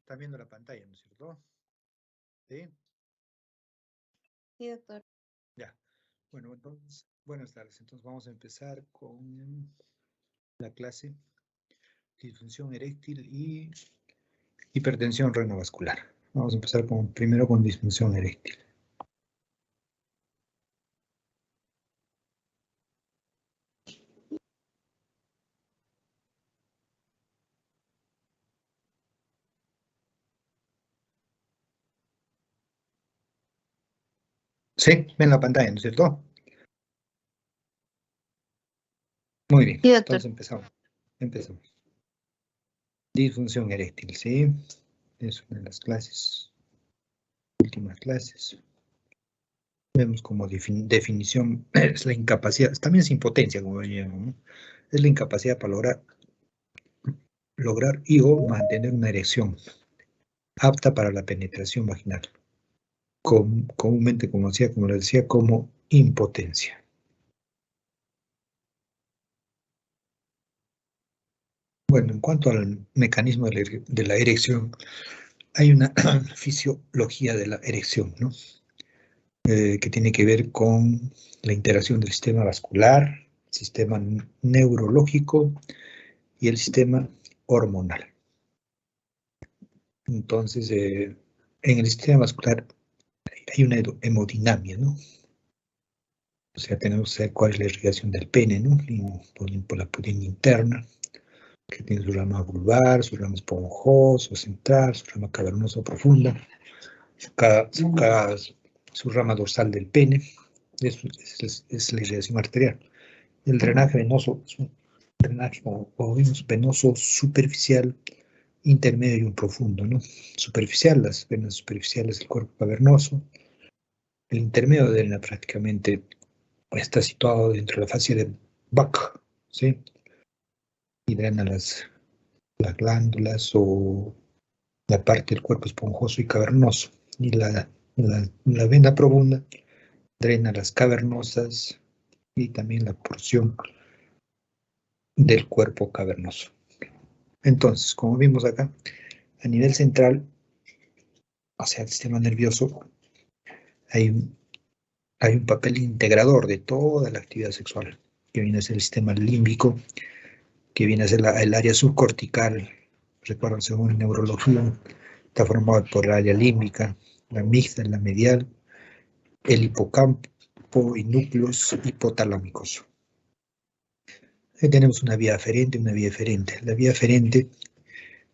Está viendo la pantalla, ¿no es cierto? ¿Sí? Sí, doctor. Ya. Bueno, entonces, buenas tardes. Entonces vamos a empezar con la clase disfunción eréctil y hipertensión renovascular. Vamos a empezar primero con disfunción eréctil. Sí, ven la pantalla, ¿no es cierto? Muy bien, Sí, doctor. entonces empezamos. Disfunción eréctil, ¿sí? Es una de las clases, últimas clases. Vemos como definición, es la incapacidad, también es impotencia, como yo llamo, ¿no? Es la incapacidad para lograr y o mantener una erección apta para la penetración vaginal, comúnmente como les decía, como impotencia. Bueno, en cuanto al mecanismo de la erección, hay una fisiología de la erección, ¿no? Que tiene que ver con la interacción del sistema vascular, el sistema neurológico y el sistema hormonal. Entonces, en el sistema vascular hay una hemodinamia, ¿no? O sea, tenemos que saber cuál es la irrigación del pene, ¿no? Por la purina interna, que tiene su rama vulvar, su rama esponjoso, central, su rama cavernosa profunda, su rama dorsal del pene. Eso es la irrigación arterial. El drenaje venoso es un drenaje, como vimos, venoso superficial, intermedio y un profundo, ¿no? Superficial, las venas superficiales del cuerpo cavernoso. El intermedio drena prácticamente está situado dentro de la fascia de Bach, ¿sí? Y drena las glándulas o la parte del cuerpo esponjoso y cavernoso. Y la vena profunda drena las cavernosas y también la porción del cuerpo cavernoso. Entonces, como vimos acá, a nivel central, o sea, el sistema nervioso, hay un papel integrador de toda la actividad sexual, que viene a ser el sistema límbico, que viene a ser el área subcortical. Recuerden, según neurología, está formado por el área límbica, la amígdala, la medial, el hipocampo y núcleos hipotalámicos. Ahí tenemos una vía aferente y una vía eferente. La vía aferente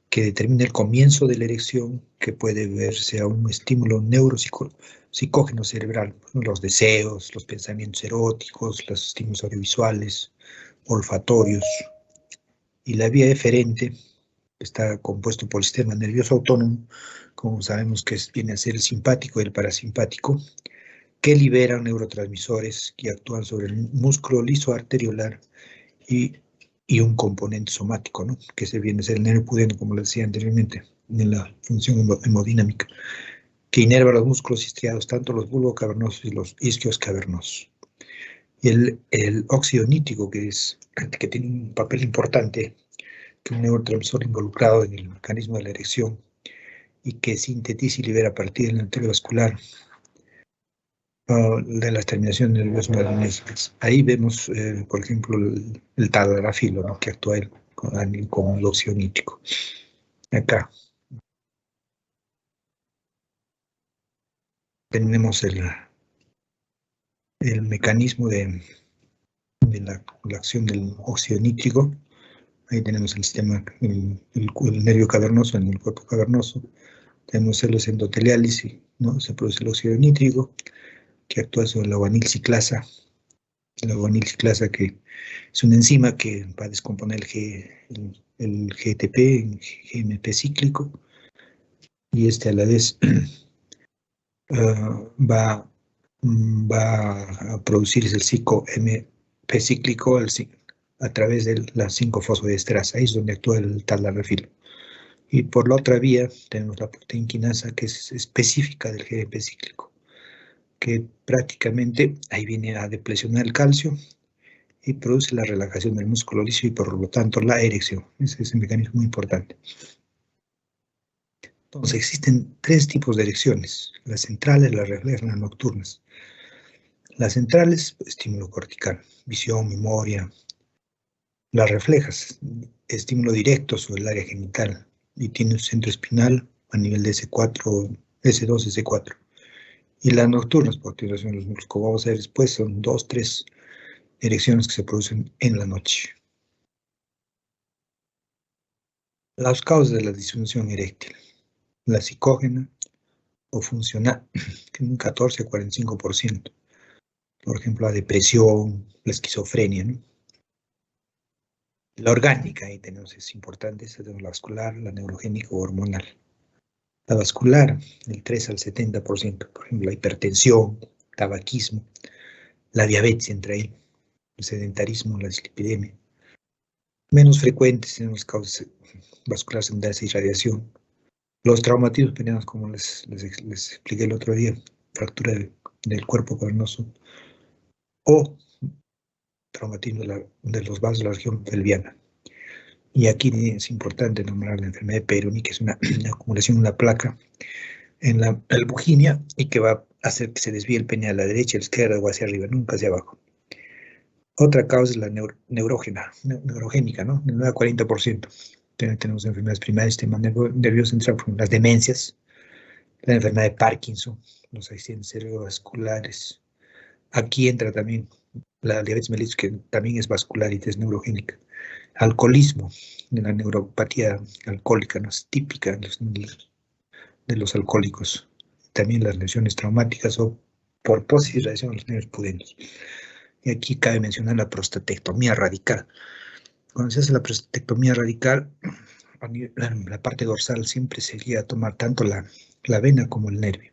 que determina el comienzo de la erección, que puede verse a un estímulo neuropsicógeno cerebral, los deseos, los pensamientos eróticos, los estímulos audiovisuales, olfatorios. Y la vía eferente está compuesto por el sistema nervioso autónomo, como sabemos que viene a ser el simpático y el parasimpático, que liberan neurotransmisores que actúan sobre el músculo liso arteriolar y un componente somático, ¿no? Que se viene a ser el nervio pudendo, como les decía anteriormente, en la función hemodinámica, que inerva los músculos isquiados, tanto los bulbocavernosos y los isquios cavernosos. Y el óxido nítrico, que tiene un papel importante, que es un neurotransmisor involucrado en el mecanismo de la erección y que sintetiza y libera a partir del arterio vascular de las terminaciones nerviosas. Ahí vemos, por ejemplo, el tadalafilo, ¿no? Que actúa con el óxido nítrico. Acá tenemos el mecanismo de la acción del óxido nítrico. Ahí tenemos el sistema, el nervio cavernoso en el cuerpo cavernoso. Tenemos células endoteliales, ¿no? Se produce el óxido nítrico, que actúa sobre la guanilciclasa. La guanilciclasa, que es una enzima que va a descomponer el GTP en GMP cíclico, y a la vez va a producirse el 5-MP cíclico a través de la 5-fosfodiesterasa. Ahí es donde actúa el tadalafilo. Y por la otra vía tenemos la proteína quinasa, que es específica del GMP cíclico, que prácticamente ahí viene a deplecionar el calcio y produce la relajación del músculo liso y por lo tanto la erección. Ese es un mecanismo muy importante. Entonces existen tres tipos de erecciones, las centrales, las reflejas y las nocturnas. Las centrales, estímulo cortical, visión, memoria. Las reflejas, estímulo directo sobre el área genital y tiene un centro espinal a nivel de S4, S2, S4. Y las nocturnas, por activación de los músculos, como vamos a ver después, son 2, 3 erecciones que se producen en la noche. Las causas de la disfunción eréctil, la psicógena o funcional, tiene un 14 a 45%. Por ejemplo, la depresión, la esquizofrenia, ¿no? La orgánica, ahí tenemos, es importante, esa es la vascular, la neurogénica o hormonal. La vascular, del 3 al 70%, por ejemplo, la hipertensión, tabaquismo, la diabetes entre ahí, el sedentarismo, la dislipidemia. Menos frecuentes en las causas vasculares secundarias y radiación. Los traumatismos penianos, como les expliqué el otro día, fractura del cuerpo cavernoso o traumatismo de los vasos de la región pelviana. Y aquí es importante nombrar la enfermedad de Peyronie, que es una acumulación de una placa en la albuginia y que va a hacer que se desvíe el pene a la derecha, a la izquierda o hacia arriba, nunca hacia abajo. Otra causa es la neurogénica, ¿no? Del 9 a 40%. Tenemos enfermedades primarias, sistema nervioso central, las demencias, la enfermedad de Parkinson, los accidentes cerebrovasculares. Aquí entra también la diabetes mellitus, que también es vascular y es neurogénica. Alcoholismo, la neuropatía alcohólica, ¿no? Es típica de los alcohólicos. También las lesiones traumáticas o por posis y radiación a los nervios pudentes. Y aquí cabe mencionar la prostatectomía radical. Cuando se hace la prostatectomía radical, la parte dorsal siempre se guía a tomar tanto la vena como el nervio.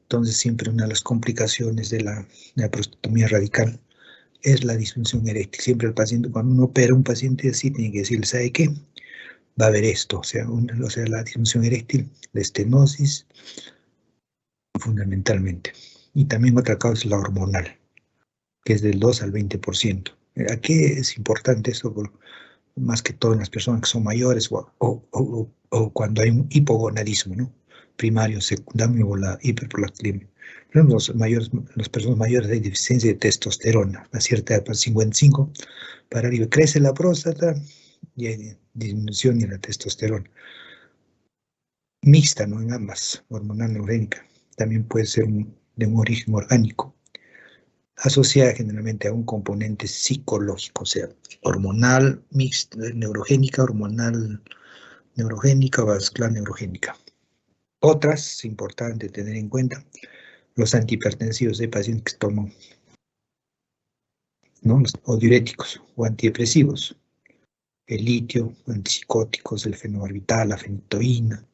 Entonces siempre una de las complicaciones de la prostatectomía radical es la disfunción eréctil. Siempre el paciente, cuando uno opera a un paciente así, tiene que decirle, ¿sabe qué? Va a haber esto, o sea, la disfunción eréctil, la estenosis, fundamentalmente. Y también otra causa es la hormonal, que es del 2 al 20%. Aquí es importante eso, más que todo en las personas que son mayores o cuando hay un hipogonadismo, ¿no? Primario, secundario o la hiperprolactinemia. Pero las personas mayores hay deficiencia de testosterona, a cierta edad, para 55, para arriba crece la próstata y hay disminución de la testosterona. Mixta, ¿no? En ambas, hormonal neurogénica. También puede ser de un origen orgánico, asociada generalmente a un componente psicológico, o sea, hormonal, mixta, neurogénica, hormonal, neurogénica, vascular neurogénica. Otras, es importante tener en cuenta, los antihipertensivos de pacientes que toman, ¿no? O diuréticos o antidepresivos, el litio, antipsicóticos, el fenobarbital, la fenitoína,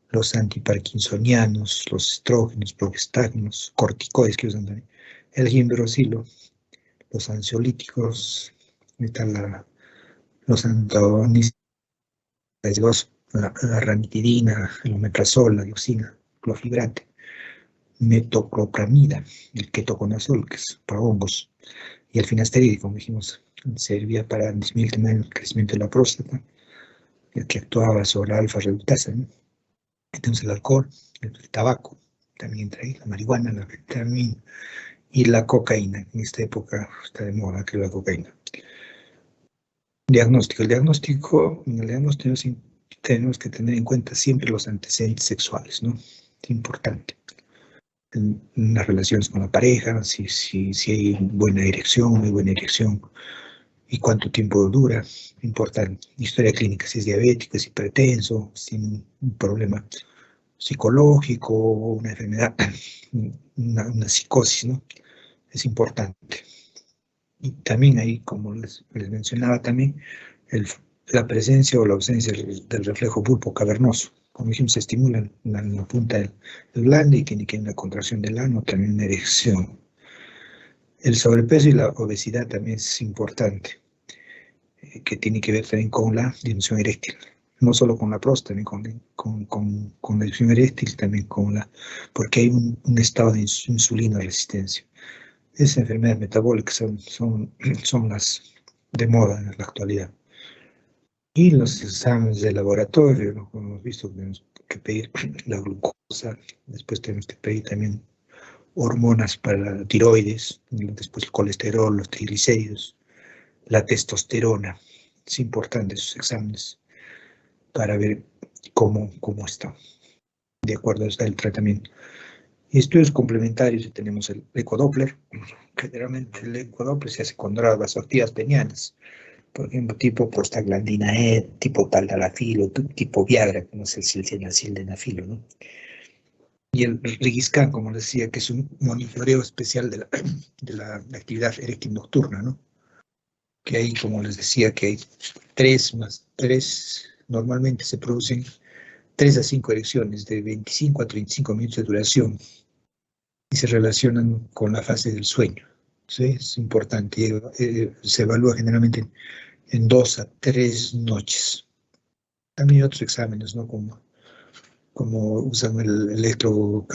los antiparkinsonianos, los estrógenos, progestágenos, corticoides que usan también, el gimbrosilo, los ansiolíticos, los antagonistas, la ranitidina, el omeprazol, la dioxina, clofhidrate, metoclopramida, el ketoconazol, que es para hongos, y el finasteride, como dijimos, servía para disminuir el crecimiento de la próstata, el que actuaba sobre la alfa-reductasa, ¿no? Tenemos el alcohol, el tabaco, también entra ahí, la marihuana, la vitamina y la cocaína. En esta época está de moda que la cocaína. Diagnóstico. En el diagnóstico tenemos que tener en cuenta siempre los antecedentes sexuales, ¿no? Es importante. En las relaciones con la pareja, si hay buena erección, muy buena erección, y cuánto tiempo dura, importante. Historia clínica, si es diabético, si es hipertenso, si tiene un problema psicológico, una enfermedad, una psicosis, ¿no? Es importante. Y también ahí, como les mencionaba también, la presencia o la ausencia del reflejo pulpo cavernoso. Como dijimos, se estimula en la punta del glande y tiene que haber una contracción del ano, también una erección. El sobrepeso y la obesidad también es importante, que tiene que ver también con la disfunción eréctil. No solo con la próstata, también con la disfunción eréctil, también porque hay un estado de insulina resistencia. Esas enfermedades metabólicas son las de moda en la actualidad. Y los exámenes de laboratorio, ¿no? Como hemos visto, tenemos que pedir la glucosa, después tenemos que pedir también hormonas para la tiroides, después el colesterol, los triglicéridos, la testosterona. Es importante esos exámenes para ver cómo está, de acuerdo al tratamiento. Y estudios complementarios, tenemos el ecodoppler. Generalmente el ecodoppler se hace con drogas vasoactivas penianas, por ejemplo, tipo prostaglandina E, tipo taldalafilo, tipo Viagra, como es el sildenafilo, ¿no? Y el Rigiscan, como les decía, que es un monitoreo especial de la actividad eréctil nocturna, ¿no? Que hay, como les decía, que hay 3 más 3, normalmente se producen 3 a 5 erecciones de 25 a 35 minutos de duración y se relacionan con la fase del sueño. ¿Sí? Es importante. Se evalúa generalmente en 2 a 3 noches. También hay otros exámenes, ¿no? Como usan el electro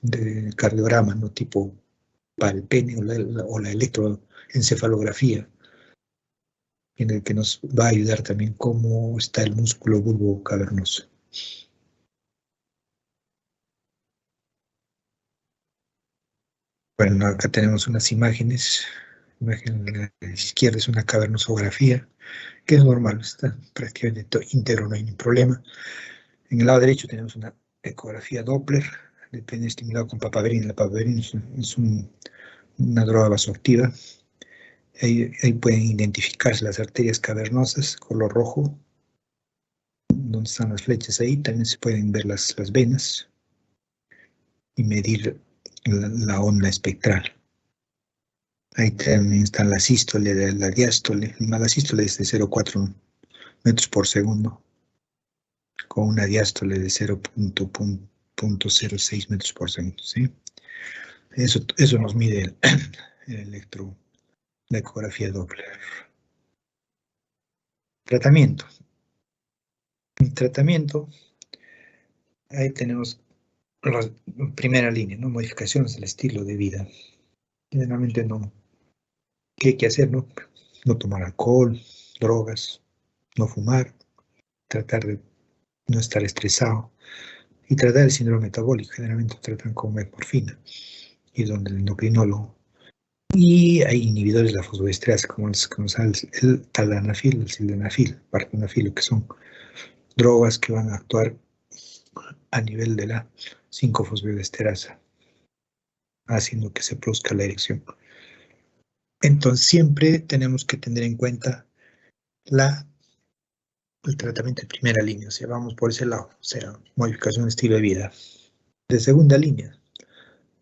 de cardiograma, ¿no? Tipo para el pene o la electroencefalografía, en el que nos va a ayudar también cómo está el músculo bulbo cavernoso. Bueno, acá tenemos unas imágenes. La imagen a la izquierda es una cavernosografía, que es normal, está prácticamente íntegro, no hay ningún problema. En el lado derecho tenemos una ecografía Doppler, de pene estimulado con papaverina. La papaverina es una droga vasoactiva. Ahí pueden identificarse las arterias cavernosas, color rojo, donde están las flechas ahí. También se pueden ver las venas y medir la onda espectral. Ahí también están la sístole, la diástole. La sístole es de 0,4 metros por segundo, con una diástole de 0,06 metros por segundo. ¿Sí? Eso nos mide el la ecografía Doppler. Tratamiento. En tratamiento, ahí tenemos la primera línea, ¿no? Modificaciones del estilo de vida. Generalmente no. ¿Qué hay que hacer, no? No tomar alcohol, drogas, no fumar, tratar de no estar estresado y tratar el síndrome metabólico. Generalmente tratan con metmorfina y donde el endocrinólogo. Y hay inhibidores de la fosfodiesterasa, como el talanafil, el sildenafil, vardenafilo, que son drogas que van a actuar a nivel de la 5-fosfodiesterasa, haciendo que se produzca la erección. Entonces, siempre tenemos que tener en cuenta el tratamiento de primera línea, o sea, vamos por ese lado, o sea, modificación de estilo de vida. De segunda línea,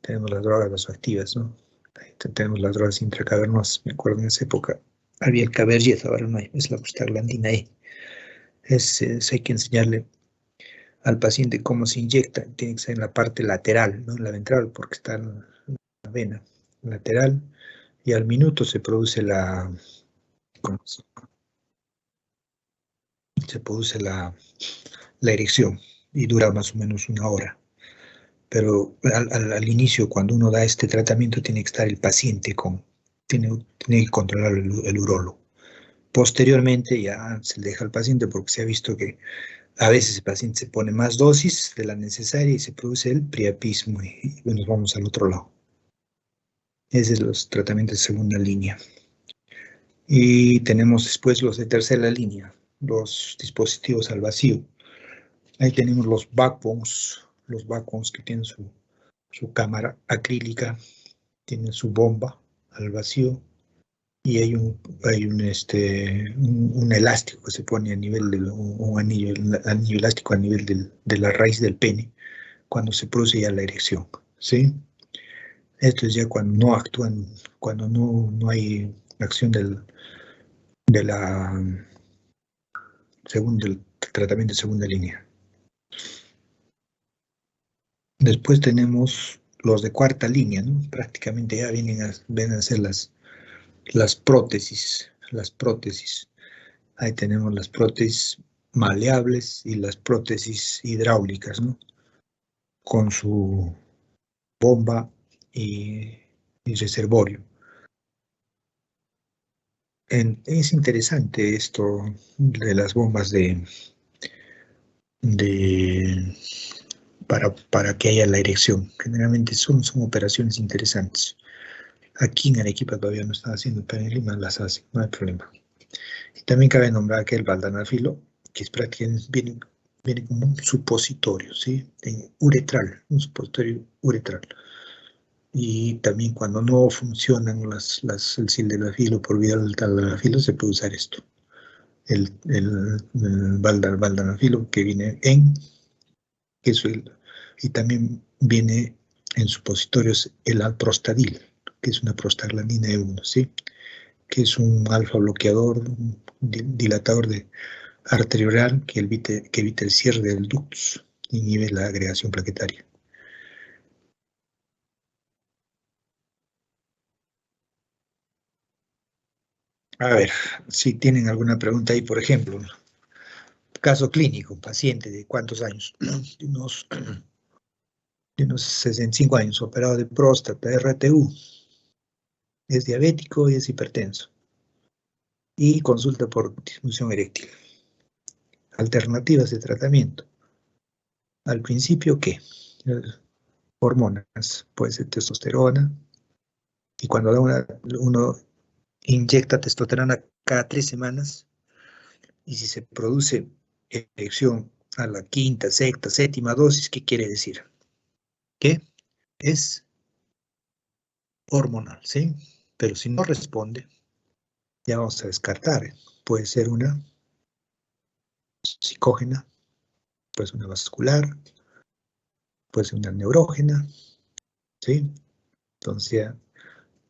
tenemos las drogas vasoactivas, ¿no? Ahí tenemos las drogas intracavernosas. Me acuerdo en esa época había el Caberget, ahora no hay, es la prostaglandina E. Hay que enseñarle al paciente cómo se inyecta. Tiene que ser en la parte lateral, no en la ventral, porque está en la vena lateral. Y al minuto se produce la erección y dura más o menos 1 hora. Pero al inicio, cuando uno da este tratamiento, tiene que estar el paciente tiene que controlar el urólogo. Posteriormente ya se le deja al paciente porque se ha visto que a veces el paciente se pone más dosis de la necesaria y se produce el priapismo y nos vamos al otro lado. Esos son los tratamientos de segunda línea. Y tenemos después los de tercera línea, los dispositivos al vacío. Ahí tenemos los backbones que tienen su cámara acrílica, tienen su bomba al vacío y hay un elástico que se pone a nivel un anillo elástico a nivel de la raíz del pene cuando se produce ya la erección, ¿sí? Esto es ya cuando no actúan, cuando no hay acción de la del tratamiento de segunda línea. Después tenemos los de cuarta línea, ¿no? Prácticamente ya vienen a ser las prótesis, Ahí tenemos las prótesis maleables y las prótesis hidráulicas, ¿no? Con su bomba y reservorio. Es interesante esto de las bombas de para que haya la erección. Generalmente son operaciones interesantes. Aquí en Arequipa todavía no están haciendo, pero en Lima las hacen, no hay problema. Y también cabe nombrar que el valdanafilo, que es prácticamente, viene como un supositorio, ¿sí? Uretral, un supositorio uretral. Y también cuando no funcionan el sildenafil por vía del taldanafilo, se puede usar esto. El valdanafilo que viene que es y también viene en supositorios el alprostadil, que es una prostaglandina E1, ¿sí? Que es un alfa bloqueador, un dilatador de arterial que evita el cierre del ductus, inhibe la agregación plaquetaria. A ver, si tienen alguna pregunta ahí, por ejemplo, caso clínico, paciente de cuántos años, de unos 65 años, operado de próstata, RTU, es diabético y es hipertenso, y consulta por disfunción eréctil. Alternativas de tratamiento. Al principio, ¿qué? Hormonas, puede ser testosterona, y cuando uno inyecta testosterona cada 3 semanas, y si se produce erección a la quinta, sexta, séptima dosis, ¿qué quiere decir? Que es hormonal, ¿sí? Pero si no responde, ya vamos a descartar. Puede ser una psicógena, puede ser una vascular, puede ser una neurógena, ¿sí? Entonces,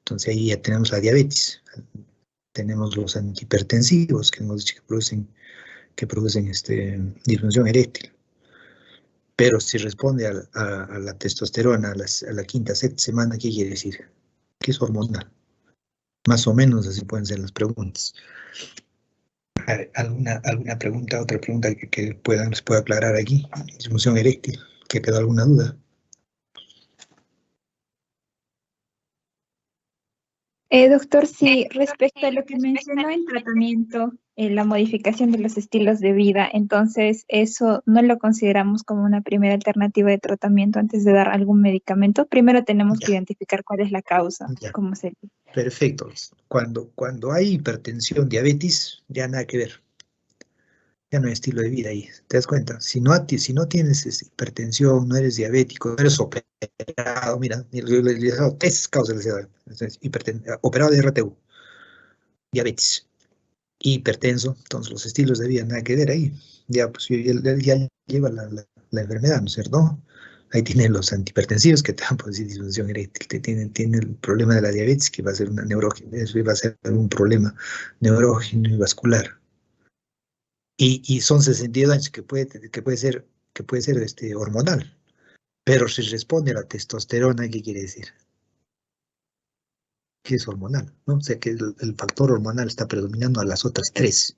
entonces ahí ya tenemos la diabetes, tenemos los antihipertensivos que hemos dicho que producen disfunción eréctil. Pero si responde a la testosterona a la quinta, sexta semana, ¿qué quiere decir? Que es hormonal. Más o menos así pueden ser las preguntas. A ver, ¿alguna pregunta, otra pregunta que les pueda aclarar aquí? Disfunción eréctil, ¿que quedó alguna duda? Doctor, sí, respecto a lo que mencionó el tratamiento, la modificación de los estilos de vida, entonces eso no lo consideramos como una primera alternativa de tratamiento antes de dar algún medicamento. Primero tenemos Ya, que identificar cuál es la causa, ya, cómo se... perfecto. Cuando hay hipertensión, diabetes, ya nada que ver. Ya no hay estilo de vida ahí, ¿te das cuenta? Si no tienes hipertensión, no eres diabético, no eres operado, mira, le he dado tres causas, les he dado. Entonces, operado de RTU, diabetes, hipertenso, entonces los estilos de vida nada que ver ahí. Ya, pues ya lleva la enfermedad, ¿no es cierto? Ahí tienen los antihipertensivos que te dan por decir disfunción eréctil, tienen el problema de la diabetes que va a ser una neurógena, eso va a ser un problema neurógeno y vascular. Y son 62 años que puede ser hormonal, pero si responde a la testosterona, ¿qué quiere decir? Que es hormonal, ¿no? O sea que el factor hormonal está predominando a las otras tres: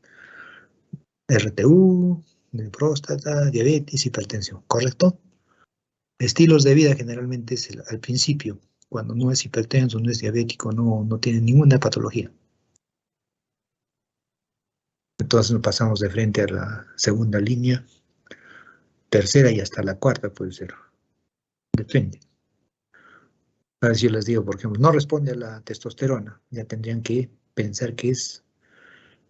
RTU, de próstata, diabetes, hipertensión, ¿correcto? Estilos de vida generalmente es al principio, cuando no es hipertenso, no es diabético, no tiene ninguna patología. Entonces nos pasamos de frente a la segunda línea, tercera y hasta la cuarta puede ser, depende. A ver si yo les digo, por ejemplo, no responde a la testosterona, ya tendrían que pensar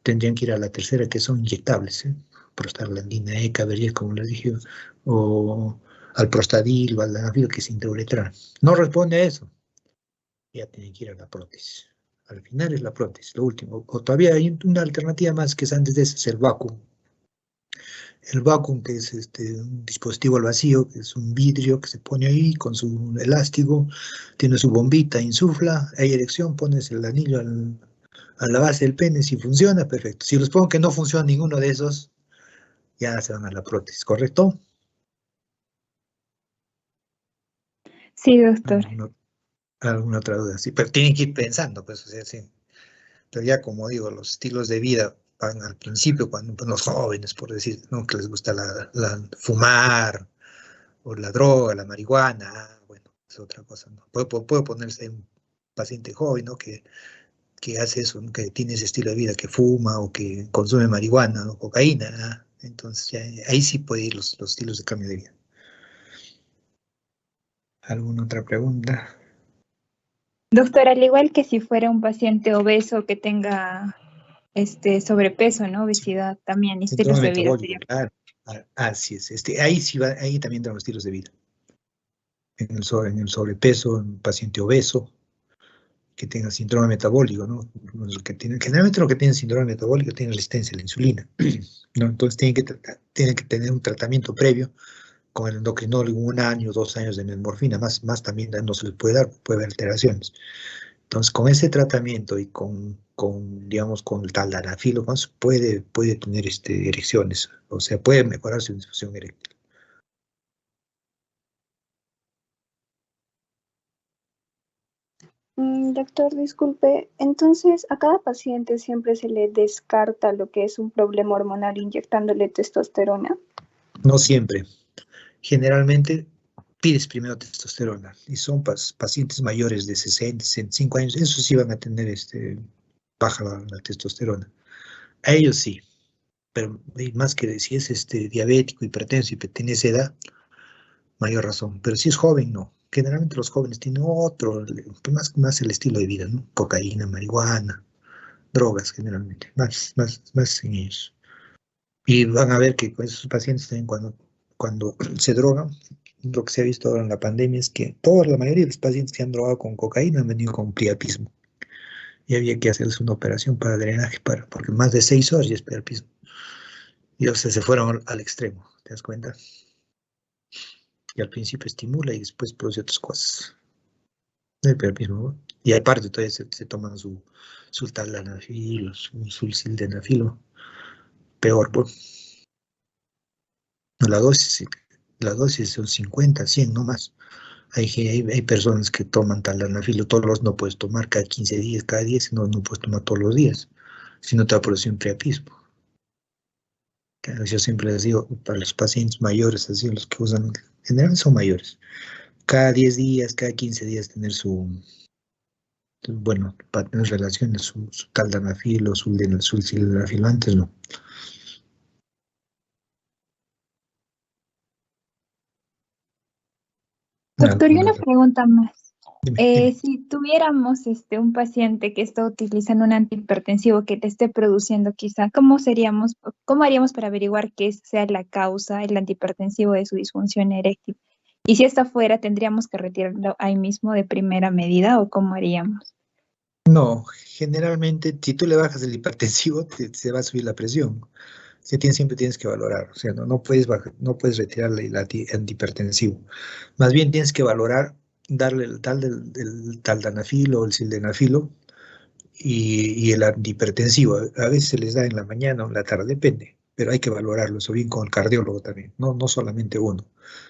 tendrían que ir a la tercera, que son inyectables, ¿eh? Prostaglandina E, Cabernet, como les dije, o al prostadil, valdanafil, que es intrauretral. No responde a eso, ya tienen que ir a la prótesis. Al final es la prótesis, lo último. O todavía hay una alternativa más que es antes de ese, es el vacuum. El vacuum, que es un dispositivo al vacío, que es un vidrio que se pone ahí con su elástico, tiene su bombita, insufla, hay erección, pones el anillo a la base del pene, si funciona, perfecto. Si les pongo que no funciona ninguno de esos, ya se van a la prótesis, ¿correcto? Sí, doctor. ¿Alguna, alguna otra duda? Sí, pero tienen que ir pensando, pues, o sea, sí. Pero ya como digo, los estilos de vida van al principio, cuando pues, los jóvenes, por decir, ¿no? Que les gusta fumar, o la droga, la marihuana, bueno, es otra cosa, ¿no? Puede ponerse un paciente joven, ¿no? Que que hace eso, ¿no? Que tiene ese estilo de vida, que fuma o que consume marihuana o cocaína, ¿no? Entonces ya, ahí sí puede ir los estilos de cambio de vida. ¿Alguna otra pregunta? Doctor, al igual que si fuera un paciente obeso que tenga sobrepeso, ¿no? Obesidad también, Síndrome estilos de vida metabólico, sería. claro. Así es. Ahí sí va, ahí también entran los estilos de vida. En el sobrepeso, en un paciente obeso, que tenga síndrome metabólico, ¿no? Generalmente los que tienen síndrome metabólico tienen resistencia a la insulina, ¿no? Entonces tienen que tener un tratamiento previo con el endocrinólogo, 1 año, 2 años de metmorfina, más también no se les puede dar, puede haber alteraciones. Entonces, con ese tratamiento y digamos, con el taldanafilo, más puede tener erecciones, o sea, puede mejorar su disfunción eréctil. Doctor, disculpe, entonces a cada paciente siempre se le descarta lo que es un problema hormonal inyectándole testosterona. No siempre. Generalmente pides primero testosterona y son pacientes mayores de 60, 65 años, esos sí van a tener baja la testosterona. A ellos sí, pero y más que si es diabético, hipertenso y tiene esa edad, mayor razón. Pero si es joven, no. Generalmente los jóvenes tienen otro, más el estilo de vida, ¿no? Cocaína, marihuana, drogas generalmente, más en ellos. Y van a ver que con esos pacientes también cuando se drogan, lo que se ha visto ahora en la pandemia es que la mayoría de los pacientes que han drogado con cocaína han venido con priapismo. Y había que hacerles una operación para drenaje, porque más de 6 horas ya es priapismo. Y o sea, se fueron al extremo, ¿te das cuenta? Y al principio estimula y después produce otras cosas. El priapismo, ¿no? Y aparte todavía se toman su taldanafilo, su sildenafilo. Peor, pues. La dosis, la dosis son 50, 100, no más. Hay personas que toman taldanafilo todos los, no puedes tomar cada 15 días, cada 10, no puedes tomar todos los días, si no te va a producir un priapismo. Claro, yo siempre les digo, para los pacientes mayores, así los que usan, generalmente son mayores, cada 10 días, cada 15 días tener bueno, para tener relaciones, su taldanafilo, su sildenafilo, antes no. Doctor, y ¿Alguna una otra? pregunta más. Dime. Si tuviéramos un paciente que está utilizando un antihipertensivo que te esté produciendo quizá, cómo haríamos para averiguar qué sea la causa, el antihipertensivo de su disfunción eréctil? Y si esta fuera, ¿tendríamos que retirarlo ahí mismo de primera medida o cómo haríamos? No, generalmente, si tú le bajas el hipertensivo, se va a subir la presión. Siempre tienes que valorar, o sea, no puedes retirarle el antihipertensivo. Más bien tienes que valorar, darle el taldanafilo o el sildenafilo y el antihipertensivo. A veces se les da en la mañana o en la tarde, depende, pero hay que valorarlo, eso bien con el cardiólogo también, no solamente uno.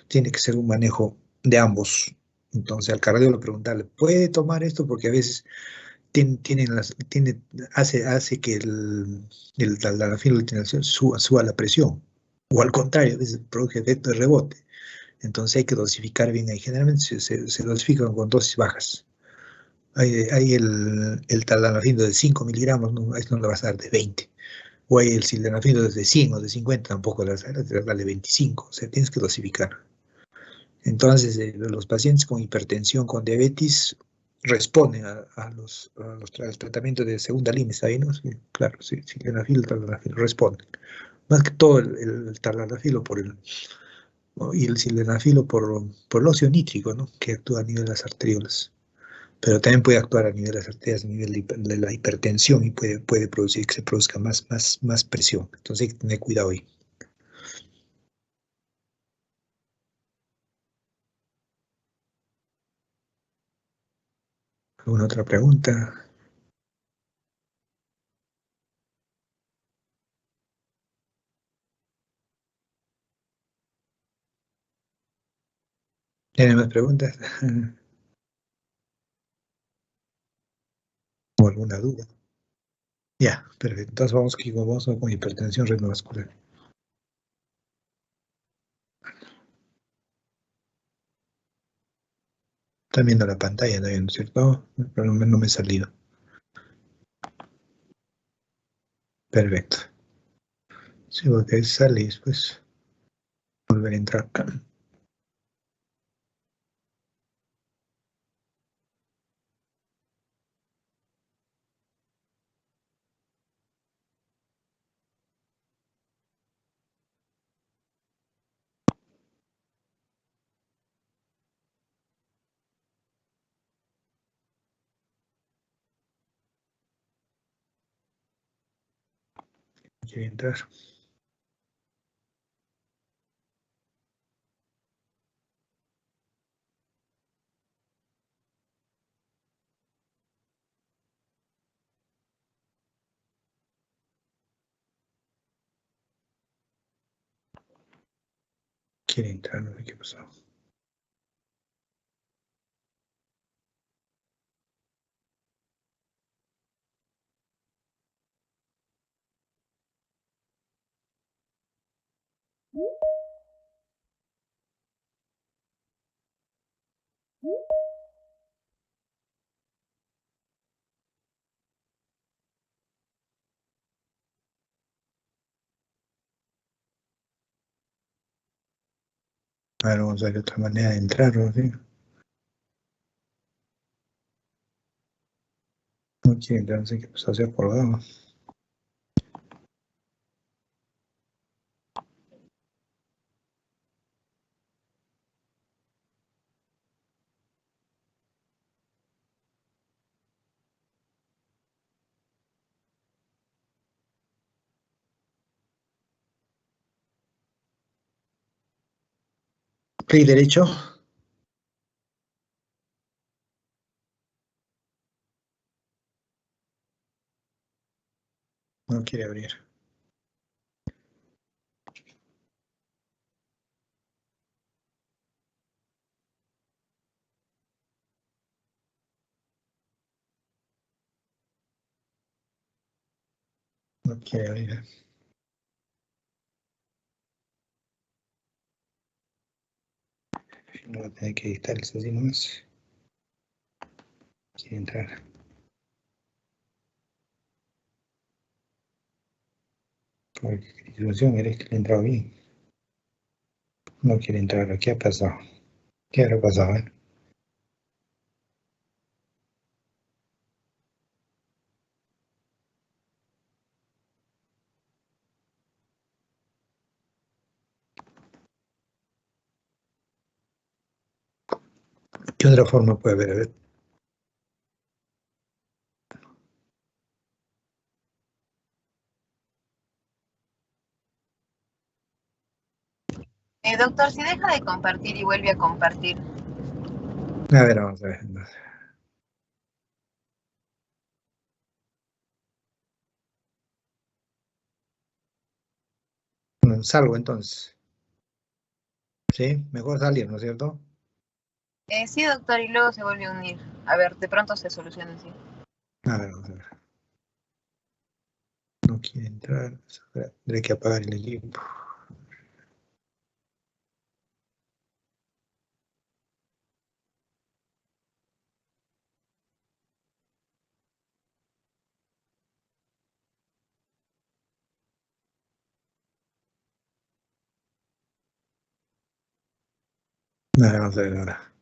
Tiene que ser un manejo de ambos. Entonces al cardiólogo preguntarle, ¿puede tomar esto? Porque a veces hace que el taldalafilo suba la presión, o al contrario, a veces produce efecto de rebote. Entonces hay que dosificar bien ahí. Generalmente se dosifican con dosis bajas. Hay el taldalafilo de 5 miligramos, no, a esto no le vas a dar de 20. O hay el sildenafilo de 100 o de 50, tampoco le vas a dar de 25. O sea, tienes que dosificar. Entonces, los pacientes con hipertensión, con diabetes, responden al tratamiento de segunda línea, ¿está ahí, no? Sí, claro, sí, sildenafil, tadalafil, responden. Más que todo el tadalafilo y el sildenafilo por el óxido nítrico, ¿no? Que actúa a nivel de las arteriolas. Pero también puede actuar a nivel de las arterias, a nivel de la hipertensión y puede producir que se produzca más presión. Entonces hay que tener cuidado ahí. ¿Alguna otra pregunta? ¿Tienen más preguntas? ¿O alguna duda? Ya, perfecto. Entonces vamos con hipertensión renovascular. Están viendo la pantalla, ¿no es cierto? No me ha salido. Perfecto. Sí, porque sale y después volver a entrar. Quiere entrar. Quiere entrar, no sé qué pasó. A ver, vamos a ver otra manera de entrar, ¿no? ¿Sí? No quiere entrar, no sé qué pasó, se ha colgado. Clic derecho. No quiere abrir. No quiere abrir. No va a tener que editar eso así nomás. Quiere entrar. Por ilusión, eres que le ha entrado bien. No quiere entrar. ¿Qué ha pasado? ¿Qué habrá pasado? ¿Qué otra forma puede haber? A ver. Doctor, si deja de compartir y vuelve a compartir. A ver, vamos a ver. Bueno, salgo entonces. ¿Sí? Mejor salir, ¿no es cierto? Sí, doctor, y luego se vuelve a unir. A ver, de pronto se soluciona así. A ver, vamos a ver. No quiere entrar. Tendré que apagar el equipo. A ver, vamos a ver ahora.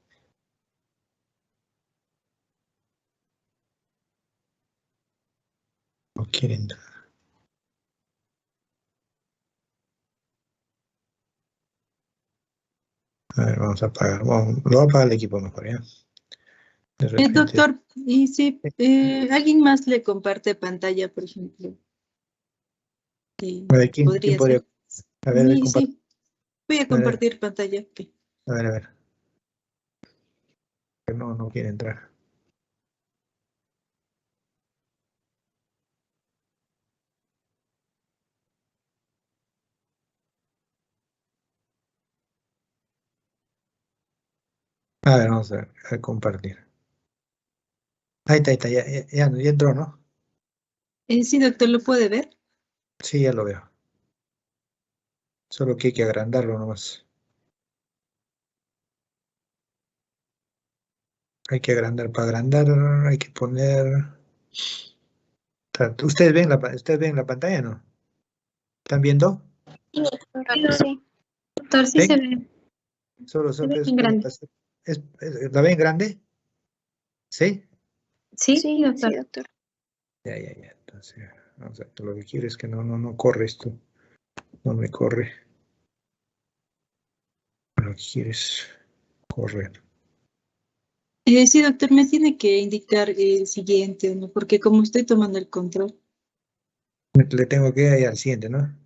No quiere entrar. A ver, vamos a apagar. Bueno, lo va a apagar el equipo mejor, ¿ya? De repente. Doctor, y si alguien más le comparte pantalla, por ejemplo, A ver, ¿quién podría podría? ser. A ver, compartir. Sí, voy a compartir pantalla. Ok. A ver, a ver. No, no quiere entrar. A ver, vamos a ver, compartir. Ahí está, ya entró, ¿no? Sí, doctor, ¿lo puede ver? Sí, ya lo veo. Solo que hay que agrandarlo nomás. Hay que agrandar. Para agrandar hay que poner ¿Ustedes ven la pantalla, no? ¿Están viendo? Sí. Doctor, sí ¿Ven? se ve. Solo Se ve es- en grande. ¿La ven grande? ¿Sí? Sí, Sí, doctor. sí, doctor. Ya. Entonces, vamos a ver, lo que quiero es que no corre esto. No me corre. Lo que quiero es correr. Sí, doctor, me tiene que indicar el siguiente, ¿no? Porque como estoy tomando el control. Le tengo que ir al siguiente, ¿no?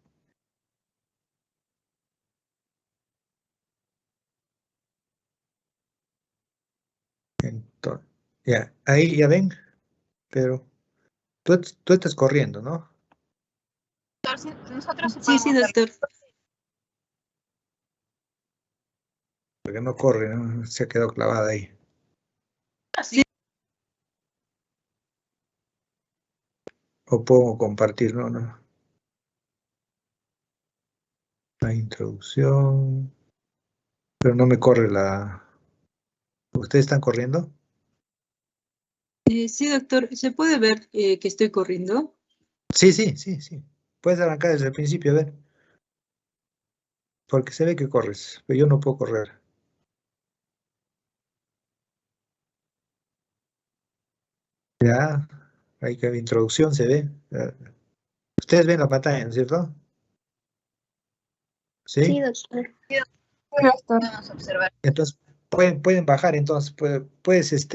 Entonces, ya, ahí ya ven, pero tú estás corriendo, ¿no? Doctor, nosotros sí Sí, podemos ver. doctor. Porque no corre, ¿no? Se ha quedado clavada ahí. Sí. O puedo compartir, ¿no? La introducción. Pero no me corre la... ¿Ustedes están corriendo? Sí, doctor, ¿se puede ver que estoy corriendo? Sí. Puedes arrancar desde el principio, a ver. Porque se ve que corres, pero yo no puedo correr. Ya, ahí que la introducción se ve. Ustedes ven la pantalla, ¿no es cierto? Sí, ¿Sí? doctor. Podemos observar. Entonces, pueden bajar, entonces, puedes,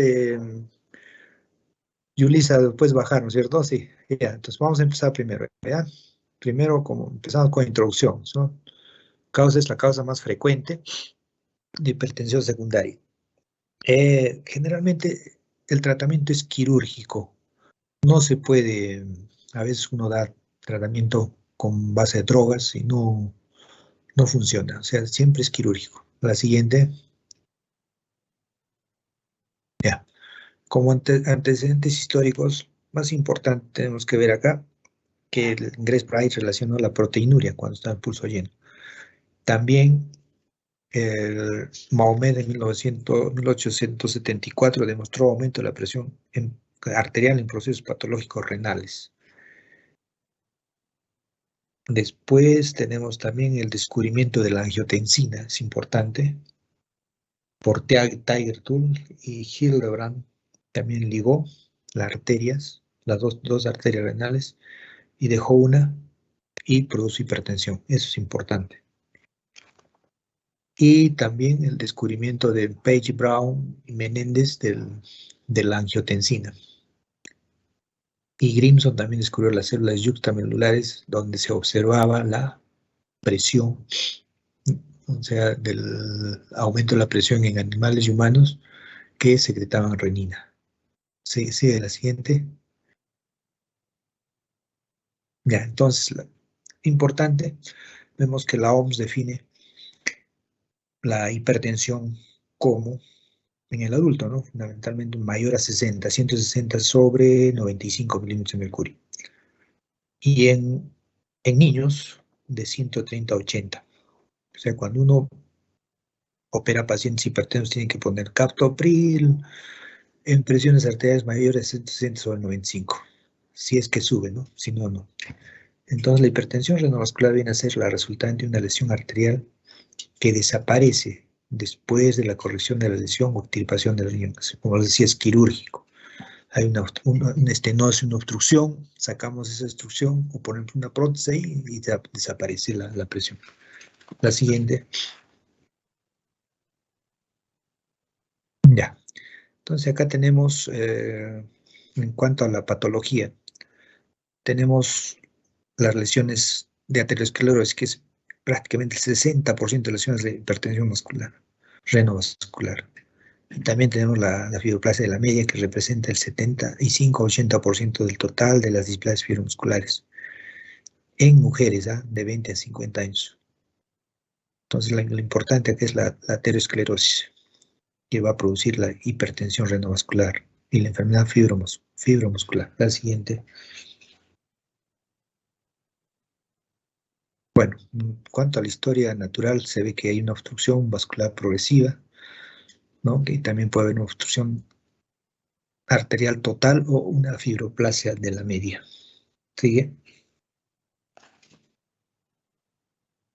Yulisa, puedes bajar, ¿no es cierto? Sí, ya, entonces vamos a empezar primero, ¿ya? Primero, como empezamos con introducción, ¿no? Causa es la causa más frecuente de hipertensión secundaria. Generalmente, el tratamiento es quirúrgico. No se puede, a veces uno da tratamiento con base de drogas y no funciona, o sea, siempre es quirúrgico. La siguiente, ya. Como antecedentes históricos más importantes tenemos que ver acá que el Ingress Price relacionó la proteinuria cuando está en pulso lleno. También el Mahomet en 1874 demostró aumento de la presión arterial en procesos patológicos renales. Después tenemos también el descubrimiento de la angiotensina, es importante, por Tiger Tull y Hildebrand. También ligó las arterias, las dos arterias renales, y dejó una y produce hipertensión. Eso es importante. Y también el descubrimiento de Page, Brown y Menéndez de la angiotensina. Y Grimson también descubrió las células yuxtamelulares donde se observaba la presión, o sea, del aumento de la presión en animales y humanos que secretaban renina. Sigue la siguiente. Ya, entonces, importante, vemos que la OMS define la hipertensión como en el adulto, ¿no? Fundamentalmente mayor a 160 sobre 95 milímetros de mercurio. Y en niños, de 130 a 80. O sea, cuando uno opera pacientes hipertensos, tiene que poner captopril en presiones arteriales mayores de 160 sobre 95. Si es que sube, ¿no? Si no, no. Entonces, la hipertensión renovascular viene a ser la resultante de una lesión arterial que desaparece después de la corrección de la lesión o extirpación de la riñón. Como les decía, es quirúrgico. Hay una estenosis, una obstrucción, sacamos esa obstrucción o ponemos una prótesis ahí y desaparece la presión. La siguiente. Ya. Entonces acá tenemos, en cuanto a la patología, tenemos las lesiones de aterosclerosis, que es prácticamente el 60% de lesiones de hipertensión muscular, renovascular. Y también tenemos la fibroplasia de la media, que representa el 75-80% del total de las displasias fibromusculares en mujeres de 20 a 50 años. Entonces, lo importante aquí es la aterosclerosis, que va a producir la hipertensión renovascular y la enfermedad fibromuscular. La siguiente. Bueno, en cuanto a la historia natural, se ve que hay una obstrucción vascular progresiva, ¿no? Que también puede haber una obstrucción arterial total o una fibroplasia de la media. Sigue.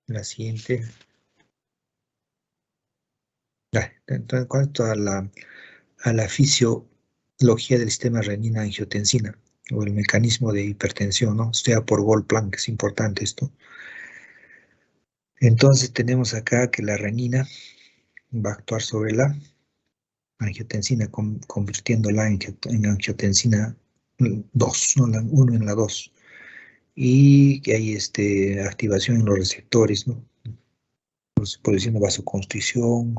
La siguiente. Entonces, en cuanto a la fisiología del sistema renina-angiotensina, o el mecanismo de hipertensión, ¿no? Estudiado por Goldplan, que es importante esto. Entonces tenemos acá que la renina va a actuar sobre la angiotensina, convirtiéndola en angiotensina 2, ¿no? La 1 en la 2. Y que hay activación en los receptores, ¿no? Produciendo vasoconstricción,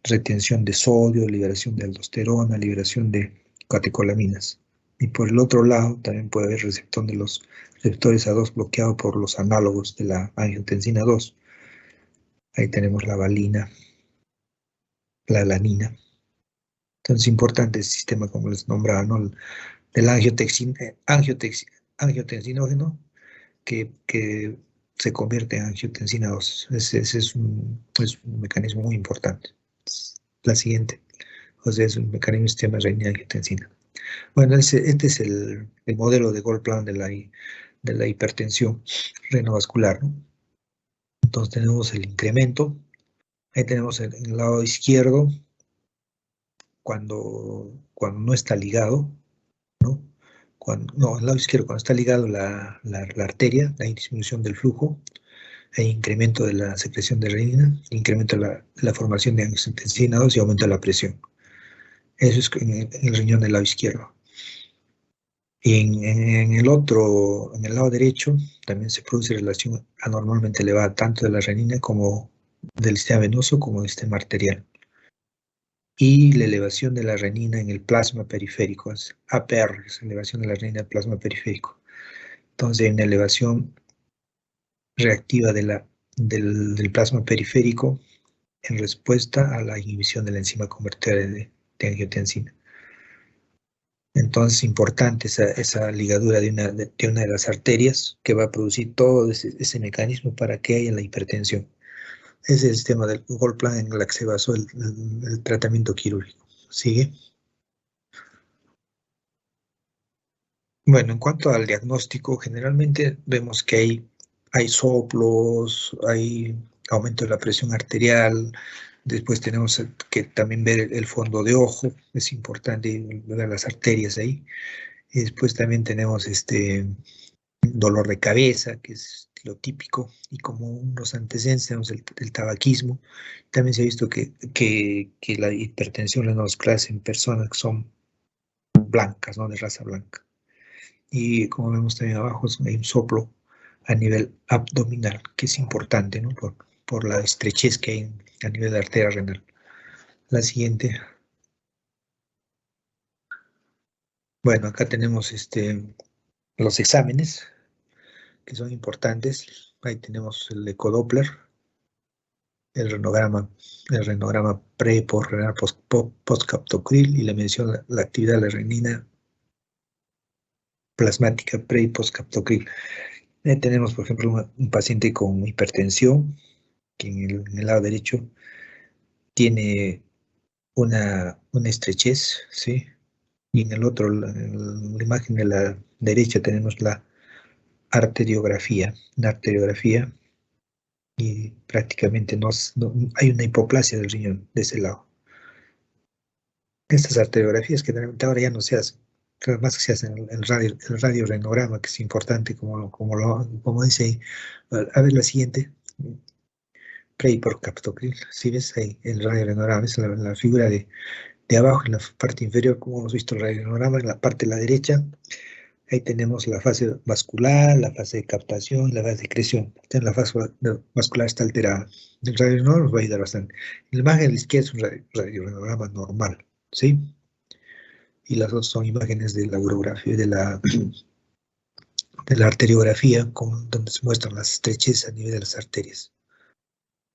retención de sodio, liberación de aldosterona, liberación de catecolaminas. Y por el otro lado también puede haber receptor de los receptores A2 bloqueado por los análogos de la angiotensina 2. Ahí tenemos la valina, la alanina. Entonces, importante el sistema, como les nombraba, ¿no? Del angiotensinógeno que se convierte en angiotensina 2. Ese es un mecanismo muy importante. La siguiente. O sea, es un mecanismo del sistema renina-angiotensina. Bueno, este es el modelo de Goldplan de la hipertensión renovascular, ¿no? Entonces tenemos el incremento. Ahí tenemos en el lado izquierdo, cuando no está ligado, ¿no? No, en el lado izquierdo, cuando está ligado la arteria, hay disminución del flujo, hay incremento de la secreción de renina, incremento de la formación de angiotensina 2 y aumento de la presión. Eso es en el riñón del lado izquierdo. Y en el lado derecho, también se produce relación anormalmente elevada, tanto de la renina como del sistema venoso como del sistema arterial. Y la elevación de la renina en el plasma periférico, es APR, es elevación de la renina en el plasma periférico. Entonces hay una elevación reactiva del plasma periférico en respuesta a la inhibición de la enzima convertidora de angiotensina. Entonces, importante esa ligadura de una de las arterias que va a producir todo ese mecanismo para que haya la hipertensión. Ese es el sistema del Goldplan en el que se basó el tratamiento quirúrgico. ¿Sigue? Bueno, en cuanto al diagnóstico, generalmente vemos que hay soplos, hay aumento de la presión arterial. Después tenemos que también ver el fondo de ojo, es importante ver las arterias ahí. Y después también tenemos dolor de cabeza, que es lo típico, y como unos antecedentes tenemos el tabaquismo. También se ha visto que la hipertensión renovascular en personas que son blancas, ¿no? De raza blanca. Y como vemos también abajo, hay un soplo a nivel abdominal, que es importante, ¿no? Por la estrechez que hay a nivel de arteria renal. La siguiente. Bueno, acá tenemos los exámenes que son importantes. Ahí tenemos el ecodoppler, el renograma pre, postrenal, postcaptocril y la medición de la actividad de la renina plasmática pre y postcaptocril. Tenemos, por ejemplo, un paciente con hipertensión que en el lado derecho tiene una estrechez, ¿sí? Y en el otro, en la imagen de la derecha tenemos la arteriografía, y prácticamente no hay una hipoplasia del riñón de ese lado. Estas arteriografías que generalmente ahora ya no se hacen, pero más que se hacen el radiorenograma, que es importante, como dice ahí. A ver la siguiente. Pre y postcaptocril. Si ves ahí el radiorenograma, es la figura de abajo, en la parte inferior, como hemos visto el radiorenograma, en la parte de la derecha. Ahí tenemos la fase vascular, la fase de captación, la fase de secreción. Entonces, la fase vascular está alterada. El radiorenograma nos va a ayudar bastante. La imagen de la izquierda es un radiorenograma normal, ¿sí? Y las otras son imágenes de la urografía, de la arteriografía, donde se muestran las estrecheces a nivel de las arterias.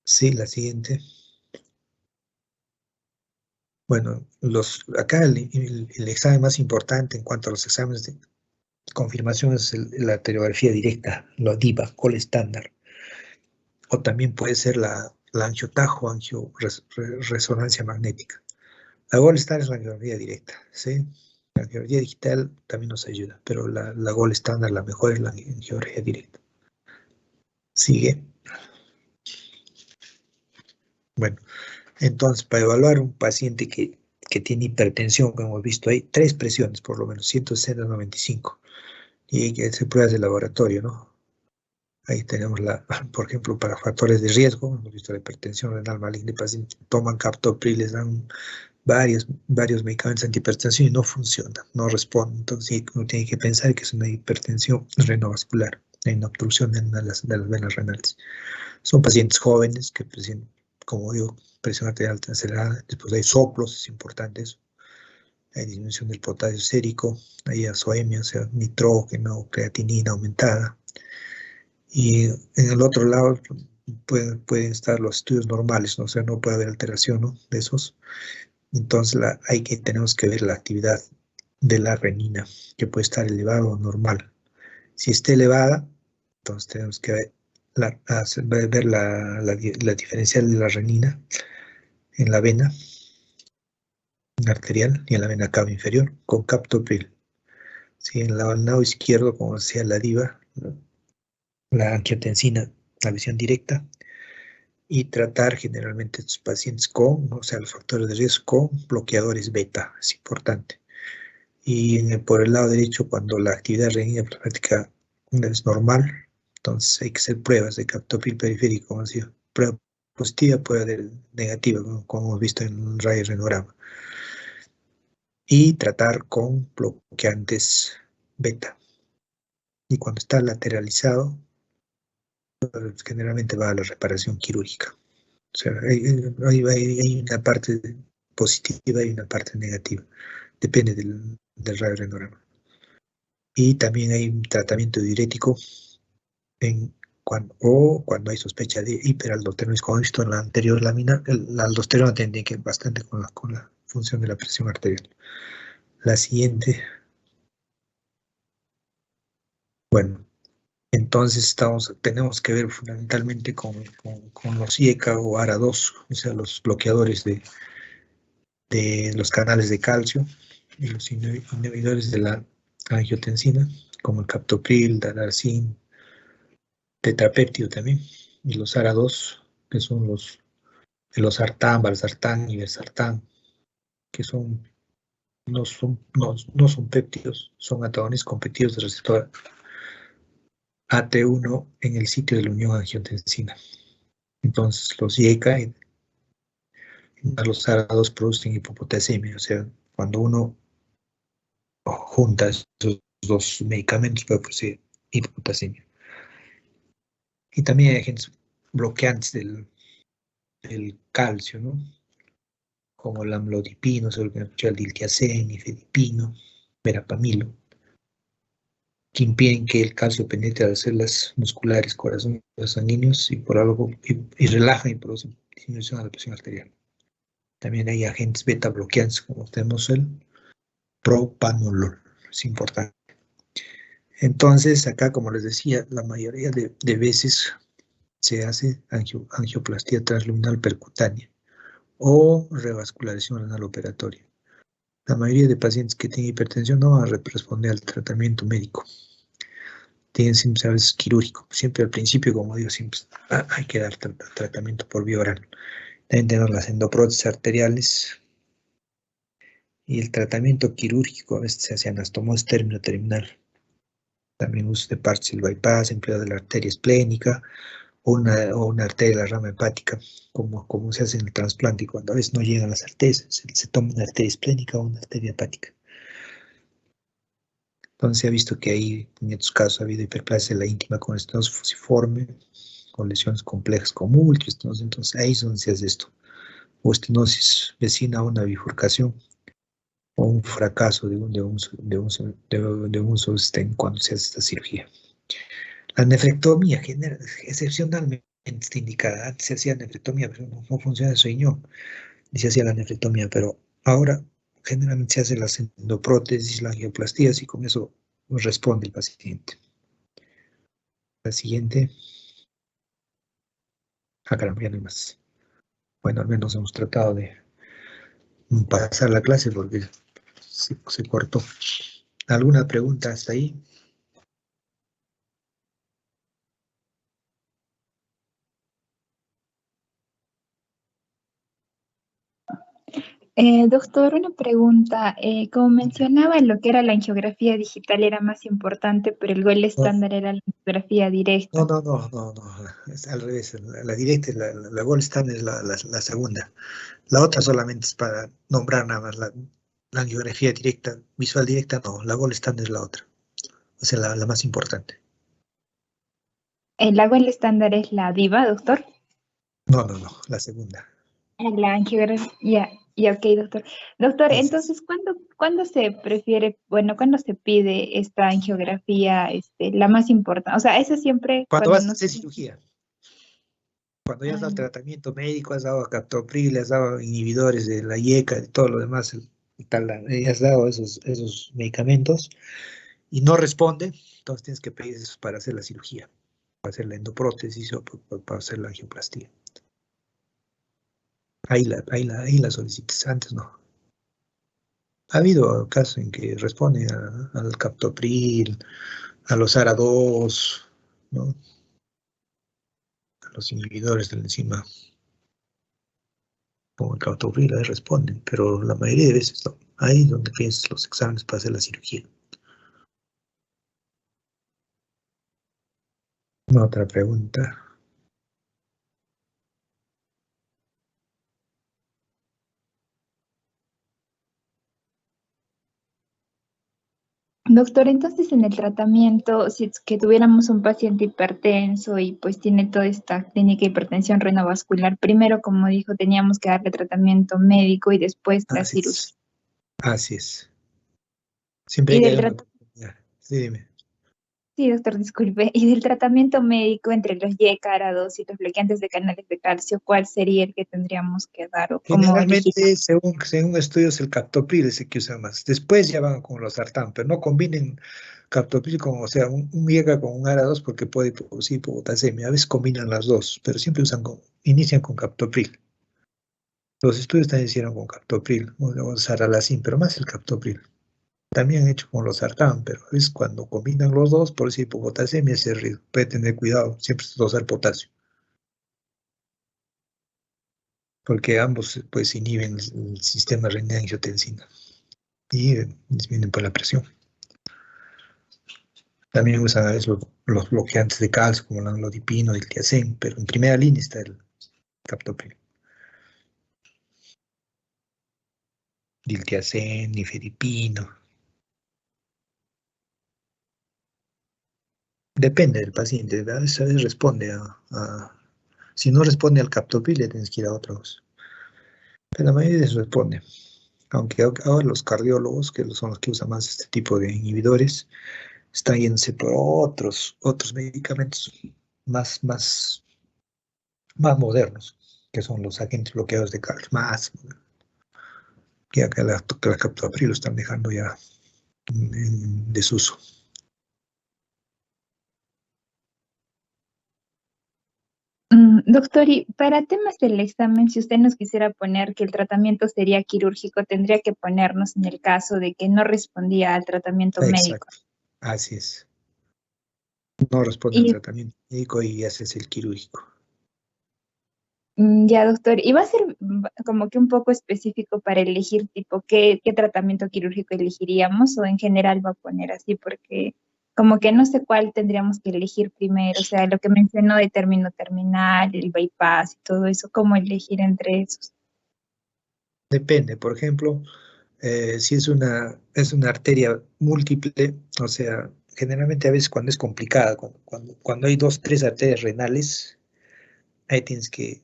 Sí, la siguiente. Bueno, acá el examen más importante en cuanto a los exámenes de confirmación es la arteriografía directa, la DIVA, Gold estándar. O también puede ser la angiotajo, resonancia magnética. La Gold estándar es la angiografía directa, ¿sí? La angiografía digital también nos ayuda, pero la gold estándar, la mejor es la angiografía directa. Sigue. Bueno, entonces para evaluar un paciente que tiene hipertensión, como hemos visto, hay 3 presiones, por lo menos 160, 95. Y hay que hacer pruebas de laboratorio, ¿no? Ahí tenemos, por ejemplo, para factores de riesgo, hemos visto la hipertensión renal maligna, pacientes toman captopril, les dan varios medicamentos antihipertensión y no funcionan, no responden. Entonces uno tiene que pensar que es una hipertensión renovascular, hay una obstrucción en de las venas renales. Son pacientes jóvenes que presentan, como digo, presión arterial acelerada, después hay soplos, es importante eso. Hay disminución del potasio sérico, hay azoemia, o sea, nitrógeno, creatinina aumentada. Y en el otro lado pueden estar los estudios normales, ¿no? O sea, no puede haber alteración, ¿no?, de esos. Entonces tenemos que ver la actividad de la renina, que puede estar elevada o normal. Si está elevada, entonces tenemos que ver la diferencial de la renina en la vena arterial y en la vena cava inferior con captopril. Si en el lado izquierdo, como decía la DIVA, la angiotensina, la visión directa, y tratar generalmente a estos pacientes con, o sea, los factores de riesgo con bloqueadores beta, es importante. Y por el lado derecho, cuando la actividad renina plasmática es normal, entonces hay que hacer pruebas de captopril periférico, como decía, prueba positiva, prueba negativa, como hemos visto en un radiorrenograma. Y tratar con bloqueantes beta. Y cuando está lateralizado, generalmente va a la reparación quirúrgica. O sea, hay una parte positiva y una parte negativa. Depende del radiorrenograma. Y también hay un tratamiento diurético cuando hay sospecha de hiperaldosteronismo. Como he visto en la anterior lámina, la aldosterona tiene que ver bastante con la función de la presión arterial. La siguiente. Bueno, entonces tenemos que ver fundamentalmente con los IECA o ARA2, o sea, los bloqueadores de los canales de calcio y los inhibidores de la angiotensina, como el captopril, daraxin, tetrapéptido también, y los ARA2, que son los losartán, valsartán y valsartán, que no son péptidos, son antagonistas competitivos del receptor AT1 en el sitio de la unión angiotensina. Entonces, los IECA y los ARA2 producen hipopotasemia, o sea, cuando uno junta esos 2 medicamentos puede producir hipopotasemia. Y también hay agentes bloqueantes del calcio, ¿no?, como el amlodipino, el diltiazem, nifedipino, verapamilo, que impiden que el calcio penetre a las células musculares, corazones sanguíneos y relajan y producen disminución de la presión arterial. También hay agentes beta bloqueantes, como tenemos el propanolol, es importante. Entonces, acá, como les decía, la mayoría de veces se hace angioplastía transluminal percutánea o revascularización renal operatoria. La mayoría de pacientes que tienen hipertensión no van a responder al tratamiento médico. Tienen siempre a veces quirúrgico. Siempre al principio, como digo, siempre hay que dar tratamiento por vía oral. También tenemos las endoprótesis arteriales y el tratamiento quirúrgico a veces se hace anastomosis terminal. También uso de parches del bypass, empleo de la arteria esplénica o una arteria de la rama hepática, como se hace en el trasplante, y cuando a veces no llegan las arterias, se toma una arteria esplénica o una arteria hepática. Entonces se ha visto que ahí, en estos casos, ha habido hiperplasia de la íntima con estenosis fusiforme, con lesiones complejas como multiestenosis. Entonces ahí es donde se hace esto. O estenosis vecina a una bifurcación, o un fracaso de un solo stent cuando se hace esta cirugía. La nefrectomía excepcionalmente está indicada. Antes se hacía nefrectomía, pero no funciona el riñón, y se hacía la nefrectomía, pero ahora generalmente se hace las endoprótesis, las angioplastías, y con eso responde el paciente. La siguiente. Caramba, ya no hay más. Bueno, al menos hemos tratado de pasar la clase porque se cortó. ¿Alguna pregunta hasta ahí? Doctor, una pregunta. Como mencionaba, lo que era la angiografía digital era más importante, pero el gol No, estándar era la angiografía directa. no, es al revés. La directa, la gold standard es la segunda. La otra solamente es para nombrar nada más la angiografía directa, visual directa, no, la gold standard es la otra. O sea, la más importante. La gol estándar es la DIVA, doctor. No, la segunda. La angiografía, ya, ok, doctor. Doctor, Así es. entonces, ¿cuándo se prefiere, bueno, cuándo se pide esta angiografía, la más importante? O sea, eso siempre Cuando cuando vas a no hacer se... cirugía, cuando ya has Ah, dado tratamiento médico, has dado captopril, has dado inhibidores de la IECA, de todo lo demás, y tal, has dado esos medicamentos y no responde, entonces tienes que pedir eso para hacer la cirugía, para hacer la endoprótesis o para hacer la angioplastía. Ahí la solicitas, antes no. Ha habido casos en que responden al captopril, a los ARA2, ¿no? A los inhibidores de la enzima como el captopril, ahí responden, pero la mayoría de veces no. Ahí es donde piensas los exámenes para hacer la cirugía. Otra pregunta. doctor, entonces en el tratamiento, si es que tuviéramos un paciente hipertenso y pues tiene toda esta clínica de hipertensión renovascular, primero, como dijo, teníamos que darle tratamiento médico y después la Así cirugía. es. Así es. Siempre Y hay que del dar una tratamiento... oportunidad. Sí, dime. Sí, doctor, disculpe. Y del tratamiento médico entre los YCARA2 y los bloqueantes de canales de calcio, ¿cuál sería el que tendríamos que dar o cómo elegir? Generalmente, según estudios, el captopril es el que usan más. Después ya van con los sartán, pero no combinen captopril con, o sea, un IECA con un ARA2 porque puede producir hipopotasemia. A veces combinan las dos, pero siempre inician con captopril. Los estudios también hicieron con captopril, o saralacin, pero más el captopril. También han hecho con los sartán, pero a veces cuando combinan los dos, por eso hipopotasemia ese riesgo. Puede tener cuidado, siempre dosar potasio, porque ambos pues inhiben el sistema renina-angiotensina y disminuyen por la presión. También usan a veces los bloqueantes de calcio, como la amlodipino, el tiacén, pero en primera línea está el captopril. Diltiazem, nifedipino. Depende del paciente, a veces responde si no responde al captopril, le tienes que ir a otros. Pero la mayoría de eso responde. Aunque ahora los cardiólogos, que son los que usan más este tipo de inhibidores, están yéndose por otros medicamentos más, más modernos, que son los agentes bloqueadores de calcio, más, que acá la captopril lo están dejando ya en desuso. Doctor, y para temas del examen, si usted nos quisiera poner que el tratamiento sería quirúrgico, tendría que ponernos en el caso de que no respondía al tratamiento médico. Exacto, así es. No responde al Y tratamiento médico y haces el quirúrgico. ya, doctor, y va a ser como que un poco específico para elegir tipo qué tratamiento quirúrgico elegiríamos o en general va a poner así porque como que no sé cuál tendríamos que elegir primero, o sea, lo que mencionó de término terminal, el bypass y todo eso, ¿cómo elegir entre esos? Depende, por ejemplo, si es una arteria múltiple, o sea, generalmente a veces cuando es complicada, cuando hay dos, tres arterias renales, ahí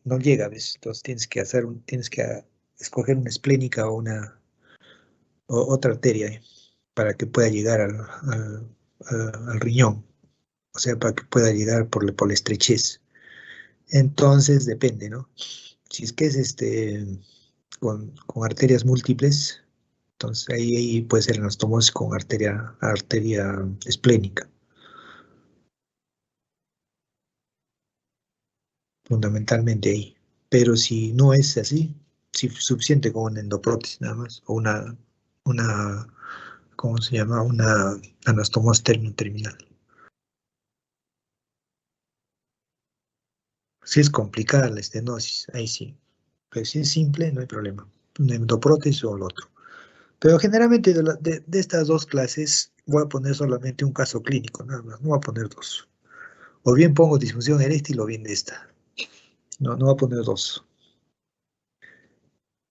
no llega a veces, entonces tienes que escoger una esplénica o otra arteria para que pueda llegar al riñón, o sea, para que pueda llegar por la estrechez. Entonces depende, ¿no? Si es que es con arterias múltiples, entonces ahí puede ser anastomosis con arteria esplénica, fundamentalmente ahí. Pero si no es así, si es suficiente con una endoprótesis nada más, o ¿cómo se llama? Una anastomosis terminal. Si es complicada la estenosis, ahí sí. Pero si es simple, no hay problema. Una endoprótesis o el otro. Pero generalmente de estas dos clases voy a poner solamente un caso clínico, nada más. No voy a poner dos. O bien pongo disfunción eréctil o bien de esta. No, no voy a poner dos.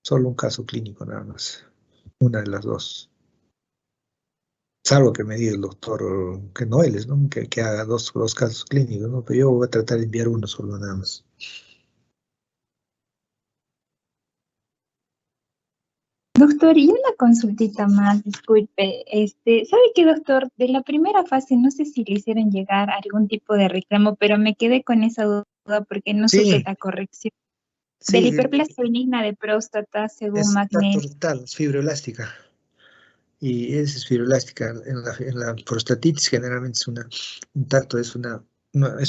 Solo un caso clínico nada más. Una de las dos. Salvo que me diga el doctor que no él es, ¿no? Que haga dos casos clínicos, ¿no? Pero yo voy a tratar de enviar uno solo nada más. Doctor, y una consultita más, disculpe. ¿Sabe qué, doctor? De la primera fase, no sé si le hicieron llegar algún tipo de reclamo, pero me quedé con esa duda porque no supe Sí, la corrección. De la sí, hiperplasia benigna de próstata, según es tacto Magnet. rectal, es fibroelástica. Y es fibroelástica. En la prostatitis generalmente es un tacto, es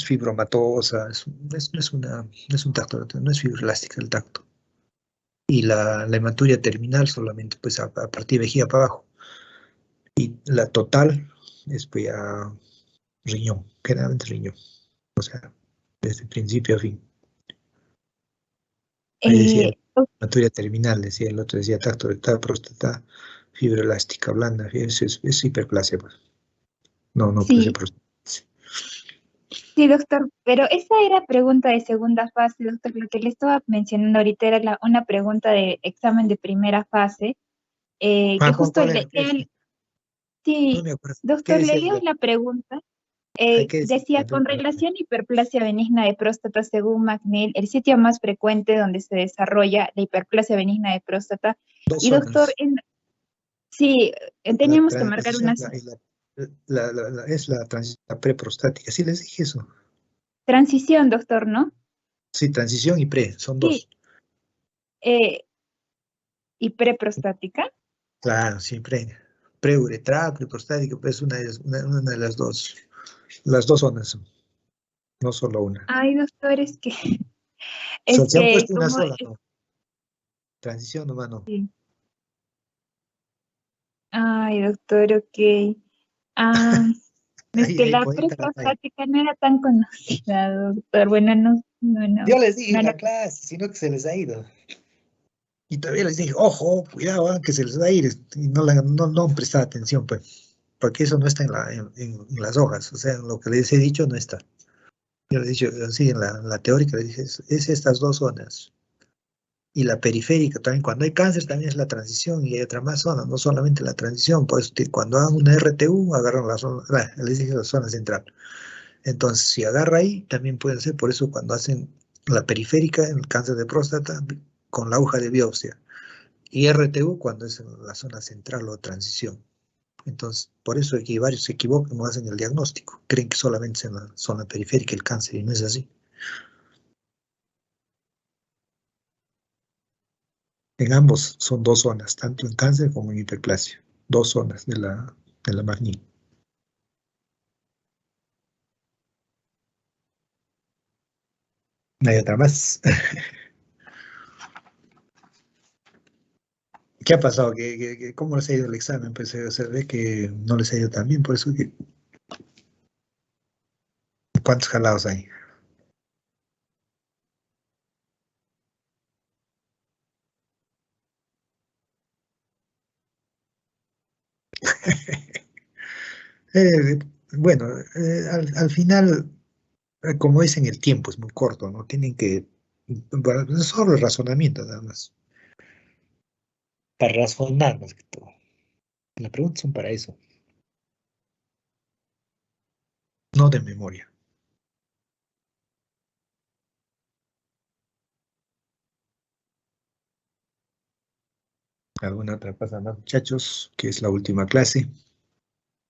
fibromatosa, no es un tacto, no es fibroelástica el tacto. Y la hematuria terminal solamente pues a partir de vejiga para abajo. Y la total es pues ya riñón, generalmente riñón. O sea, desde principio a fin. Ahí decía Eh, hematuria terminal, decía el otro, decía tacto rectal, próstata, fibroelástica blanda, es hiperplasia, pues. No puede ser sí, próstata. sí, doctor, pero esa era pregunta de segunda fase, doctor. Lo que le estaba mencionando ahorita era una pregunta de examen de primera fase, que justo ¿Cuál era? No sí, me acuerdo. ¿Qué doctor, le decía? leo la pregunta. Hay que decir Decía, también con relación a hiperplasia benigna de próstata, según McNeil, el sitio más frecuente donde se desarrolla la hiperplasia benigna de próstata. dos Y doctor, zonas. sí, La teníamos que marcar transición una es la transición preprostática. Sí, les dije eso. transición, doctor, ¿no? Sí, transición y pre, son Sí, dos. eh, y preprostática. Claro, siempre. Preuretral, preprostática, pues una de las dos zonas, no solo una. Ay, doctor, es Se han que puesto una como, sola, ¿no? Transición nomás no. sí. Ay, doctor, ok. Ah, es que la Ahí está la falla. preprostática no era tan conocida, doctor. Bueno, Yo les dije no en la. la clase, sino que se les ha ido. Y todavía les dije, ojo, cuidado, que se les va a ir. Y no han prestado atención, pues. Porque eso no está en las hojas. O sea, en lo que les he dicho no está. Yo les he dicho, así en la teórica, les dije, es estas dos zonas. Y la periférica también, cuando hay cáncer también es la transición y hay otra más zona, no solamente la transición. Por eso cuando hagan una RTU, agarran la zona, les dije la zona central. Entonces, si agarra ahí, también puede ser, por eso cuando hacen la periférica en el cáncer de próstata, con la aguja de biopsia. Y RTU cuando es en la zona central o transición. Entonces, por eso aquí varios se equivocan, no hacen el diagnóstico. Creen que solamente es en la zona periférica el cáncer y no es así. En ambos son dos zonas, tanto en cáncer como en hiperplasia. Dos zonas de la magnitud. No hay otra más. ¿Qué ha pasado? ¿Cómo les ha ido el examen? Pues se ve que no les ha ido tan bien, por eso que... ¿Cuántos jalados hay? Eh, bueno, al final, como dicen, el tiempo es muy corto, ¿no? Tienen que, bueno, es solo el razonamiento nada más, para razonar más que todo. Las preguntas son para eso, no de memoria. ¿Alguna otra cosa más, muchachos? Que es la última clase.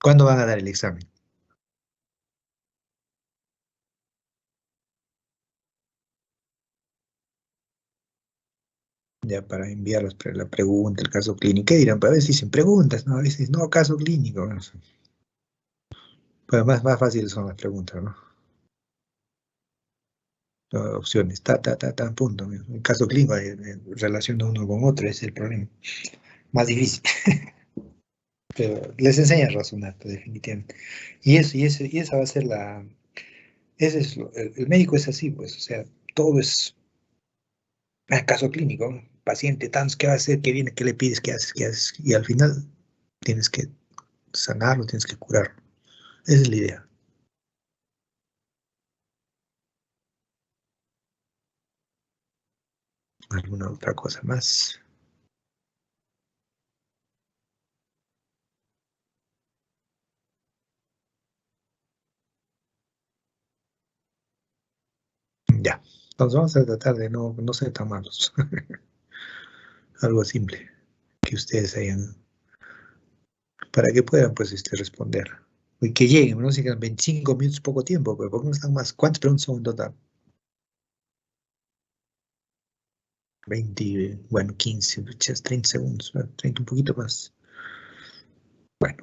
¿Cuándo van a dar el examen? Ya para enviar la pregunta, el caso clínico. ¿Qué dirán? Pues a veces dicen preguntas, ¿no? A veces no, caso clínico. ¿No? Pues más fáciles son las preguntas, ¿no? Opciones, punto. El caso clínico, relaciona uno con otro, ese es el problema. Más difícil. pero les enseña a razonar, definitivamente. Y esa va a ser la... Ese es el médico es así, pues, o sea, todo es caso clínico, ¿no? Paciente, tantos, ¿qué va a hacer? ¿Qué viene? ¿Qué le pides? ¿Qué haces? ¿Qué haces? Y al final tienes que sanarlo, tienes que curarlo. Esa es la idea. ¿Alguna otra cosa más? Ya. Entonces vamos a tratar de no ser tan malos. Algo simple que ustedes hayan, para que puedan pues responder. Y que lleguen, no sé, que 25 minutos, poco tiempo, pero ¿por qué no están más? ¿Cuántas preguntas son en total? 20, bueno, 15, 30 segundos, 30, un poquito más.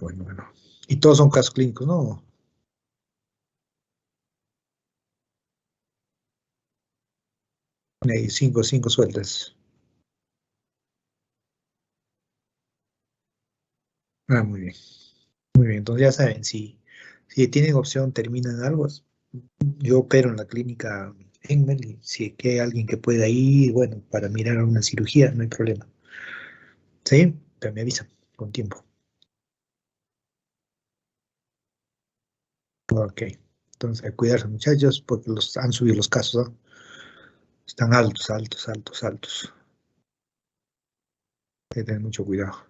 Bueno. Y todos son casos clínicos, ¿no? Hay cinco sueltas. Ah, muy bien. Muy bien, entonces ya saben, si tienen opción, terminan algo. Yo opero en la clínica Enmel y si que hay alguien que pueda ir, bueno, para mirar una cirugía, no hay problema. ¿Sí? Pero me avisan con tiempo. Ok. Entonces, a cuidarse, muchachos, porque han subido los casos, ¿no? Están altos. Hay que tener mucho cuidado.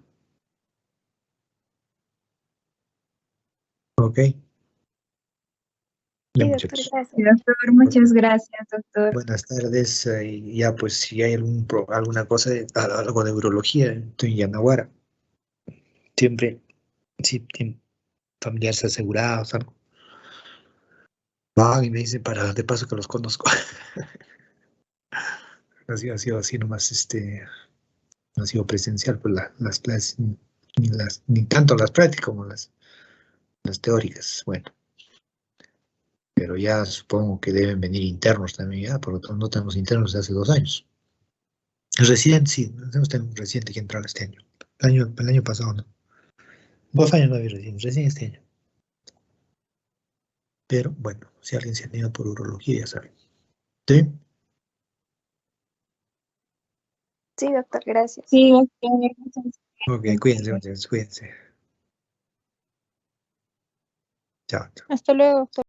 Ok. Ya, Sí, doctor, muchachos. gracias. Sí, doctor, muchas gracias, doctor. Buenas tardes. Y ya, pues, si hay alguna cosa, algo de urología, estoy en Yanaguara. Siempre, sí, tienen familiares asegurados, algo. Van y me dicen de paso que los conozco. Ha sido así nomás, no ha sido presencial, pues las clases, ni tanto las prácticas como las teóricas. Bueno, pero ya supongo que deben venir internos también, ya, por lo tanto no tenemos internos desde hace 2 años. Residente, sí, tenemos un residente que entró este año. El año pasado no. 2 años no había residentes, recién este año. Pero bueno, si alguien se anima por urología, ya saben. ¿Sí? Sí, doctor, gracias. Sí, doctor, muchas Ok, cuídense, gracias. muchachos, cuídense. Chao. Hasta luego, doctor.